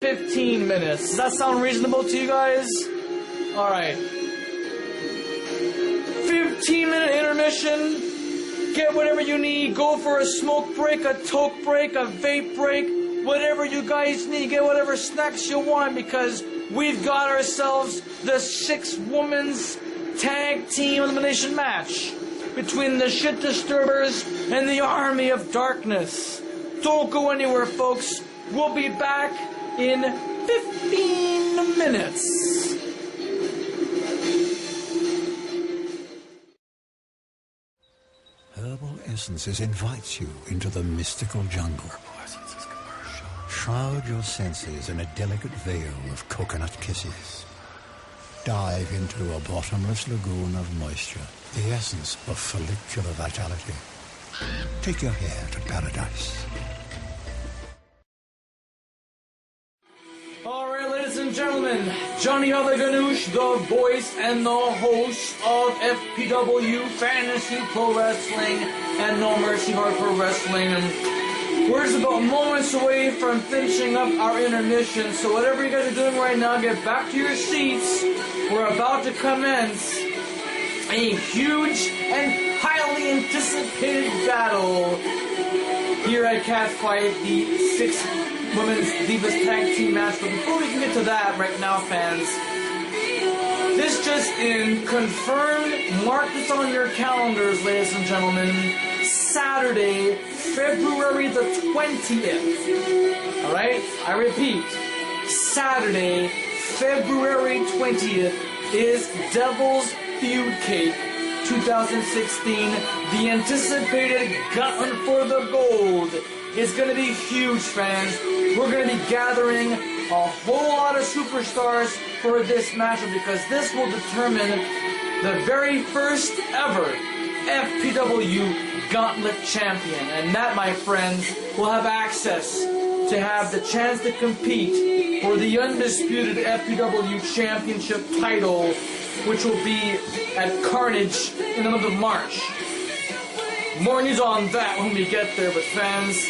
15 minutes. Does that sound reasonable to you guys? Alright. 15-minute intermission. Get whatever you need. Go for a smoke break, a toke break, a vape break. Whatever you guys need. Get whatever snacks you want because we've got ourselves the 6-women's tag team elimination match between the Shit Disturbers and the Army of Darkness. Don't go anywhere, folks. We'll be back in 15 minutes. Herbal Essences invites you into the mystical jungle. Shroud your senses in a delicate veil of coconut kisses. Dive into a bottomless lagoon of moisture, the essence of follicular vitality. Take your hair to paradise. Alright, ladies and gentlemen, Johnny Ganoush, the voice and the host of FPW Fantasy Pro Wrestling and No Mercy Hardcore Wrestling. We're just about moments away from finishing up our intermission, so whatever you guys are doing right now, get back to your seats. We're about to commence a huge and highly anticipated battle here at Catfight, the 6 Women's Divas Tag Team match. But before we can get to that right now, fans, this just in, confirmed, mark this on your calendars, ladies and gentlemen, Saturday, February the 20th. Alright? I repeat, Saturday, February 20th is Devil's Feud Cake 2016. The anticipated Gauntlet for the Gold is going to be huge, fans. We're going to be gathering a whole lot of superstars for this matchup because this will determine the very first ever FPW Gauntlet Champion. And that, my friends, will have access to have the chance to compete for the undisputed FPW Championship title, which will be at Carnage in the month of March. More news on that when we get there, but fans,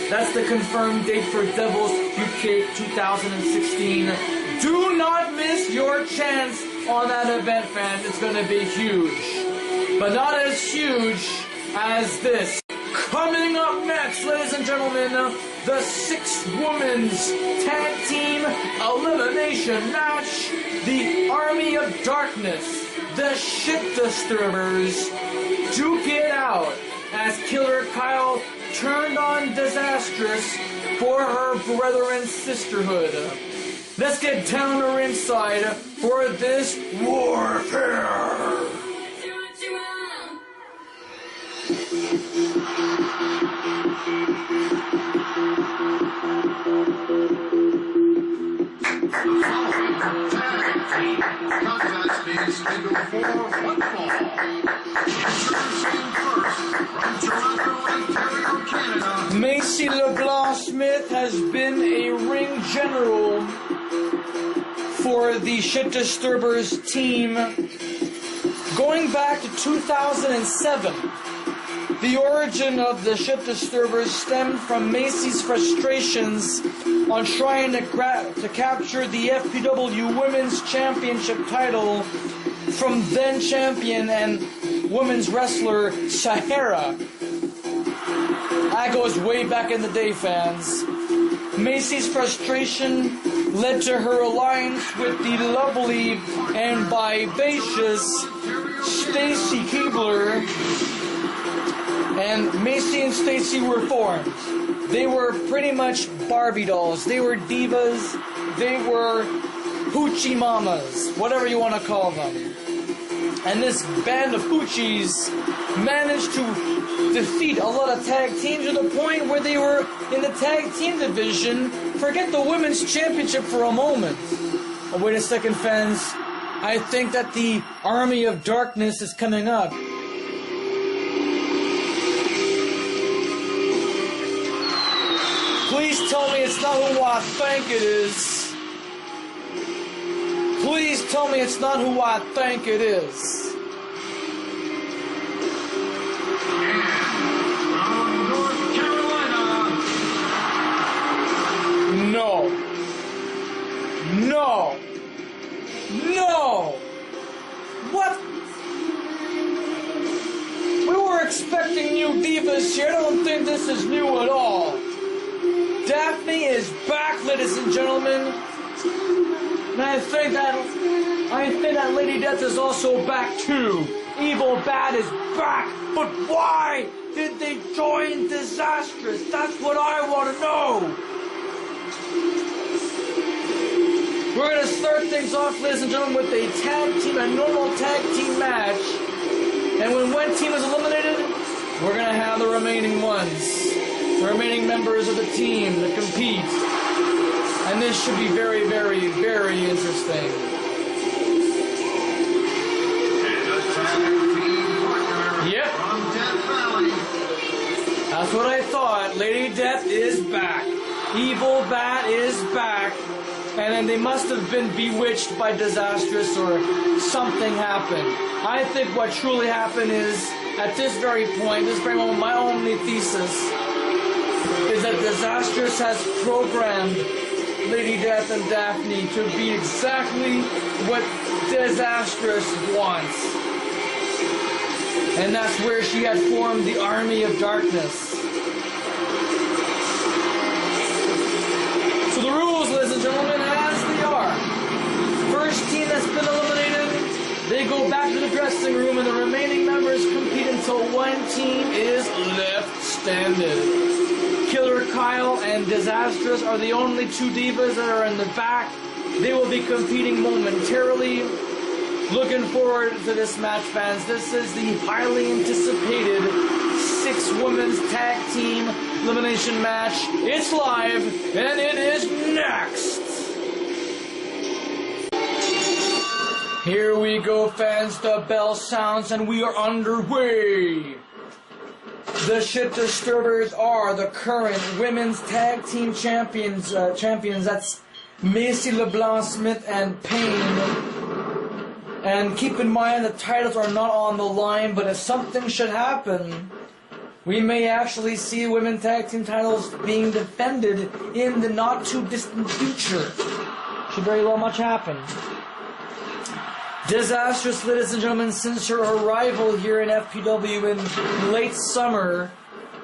that's the confirmed date for Devil's Feud Cake 2016. Do not miss your chance on that event, fans. It's going to be huge. But not as huge as this. Coming up next, ladies and gentlemen, the 6-women's tag team elimination match. The Army of Darkness, the Shit Disturbers, duke it out as Killer Kyle turned on Disastrous for her brethren sisterhood. Let's get down to ringside for this warfare. Macy LeBlanc Smith has been a ring general for the Shit Disturbers team going back to 2007. The origin of the Shit Disturbers stemmed from Macy's frustrations on trying to capture the FPW Women's Championship title from then champion and women's wrestler Sahara. That goes way back in the day, fans. Macy's frustration led to her alliance with the lovely and vivacious Stacy Keebler. And Macy and Stacy were formed. They were pretty much Barbie dolls. They were divas. They were hoochie mamas, whatever you want to call them. And this band of hoochies managed to defeat a lot of tag teams to the point where they were in the tag team division. Forget the women's championship for a moment. Oh, wait a second, fans. I think that the Army of Darkness is coming up. Please tell me it's not who I think it is. Please tell me it's not who I think it is. From North Carolina. No. No! No! What? We were expecting new divas here. I don't think this is new at all. Daphne is back, ladies and gentlemen. And I think that Lady Death is also back too. Evil Bad is back. But why did they join Disastrous? That's what I want to know. We're going to start things off, ladies and gentlemen, with a normal tag team match. And when one team is eliminated, we're going to have the remaining ones, the remaining members of the team to compete. And this should be very, very, very interesting. Yep. That's what I thought. Lady Death is back. Evil Bat is back. And then they must have been bewitched by Disastrous or something happened. I think what truly happened is, at this very point, this very moment, my only thesis is that Disastrous has programmed Lady Death and Daphne to be exactly what Disastrous wants. And that's where she had formed the Army of Darkness. So the rules, ladies and gentlemen, as they are. First team that's been eliminated, they go back to the dressing room and the remaining members compete until one team is left standing. Killer Kyle and Disastrous are the only two divas that are in the back. They will be competing momentarily. Looking forward to this match, fans. This is the highly anticipated 6-women's tag team elimination match. It's live, and it is next. Here we go, fans. The bell sounds, and we are underway. The Shit Disturbers are the current women's tag team champions. That's Macy LeBlanc Smith and Payne. And keep in mind the titles are not on the line, but if something should happen, we may actually see women tag team titles being defended in the not too distant future. Should very well much happen. Disastrous, ladies and gentlemen, since her arrival here in FPW in late summer,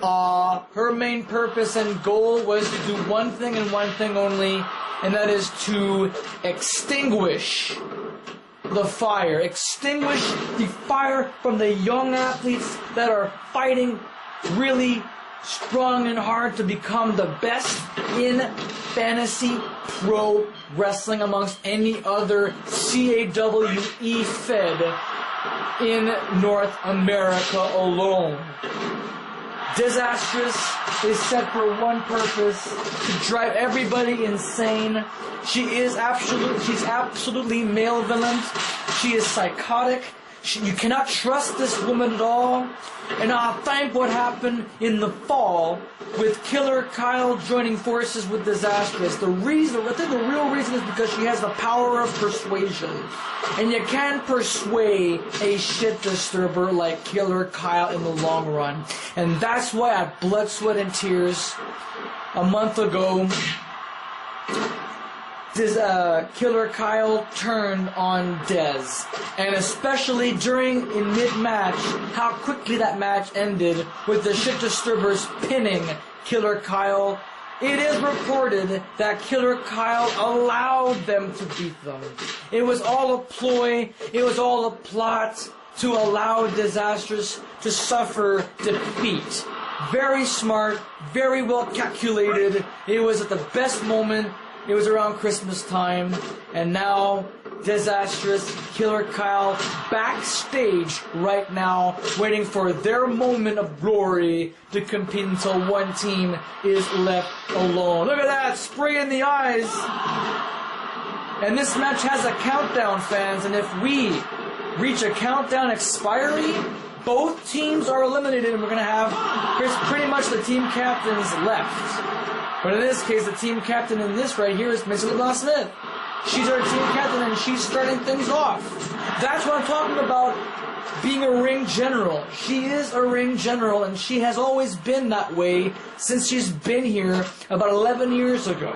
her main purpose and goal was to do one thing and one thing only, and that is to extinguish the fire. Extinguish the fire from the young athletes that are fighting really strong and hard to become the best in fantasy pro wrestling amongst any other CAWE fed in North America alone. Disastrous is set for one purpose: to drive everybody insane. She's absolutely malevolent. She is psychotic. You cannot trust this woman at all. And I think what happened in the fall with Killer Kyle joining forces with Disastrous, I think the real reason is because she has the power of persuasion. And you can't persuade a shit disturber like Killer Kyle in the long run. And that's why at Blood, Sweat, and Tears a month ago, Killer Kyle turned on Dez. And especially in mid-match, how quickly that match ended with the Shit Disturbers pinning Killer Kyle. It is reported that Killer Kyle allowed them to beat them. It was all a ploy, it was all a plot to allow Disastrous to suffer defeat. Very smart, very well calculated. It was at the best moment. It was around Christmas time, and now Disastrous, Killer Kyle, backstage right now, waiting for their moment of glory to compete until one team is left alone. Look at that, spray in the eyes. And this match has a countdown, fans, and if we reach a countdown expiry, both teams are eliminated, and we're going to have pretty much the team captains left. But in this case, the team captain in this right here is Macy LeBlanc Smith. She's our team captain, and she's starting things off. That's what I'm talking about, being a ring general. She is a ring general, and she has always been that way since she's been here about 11 years ago.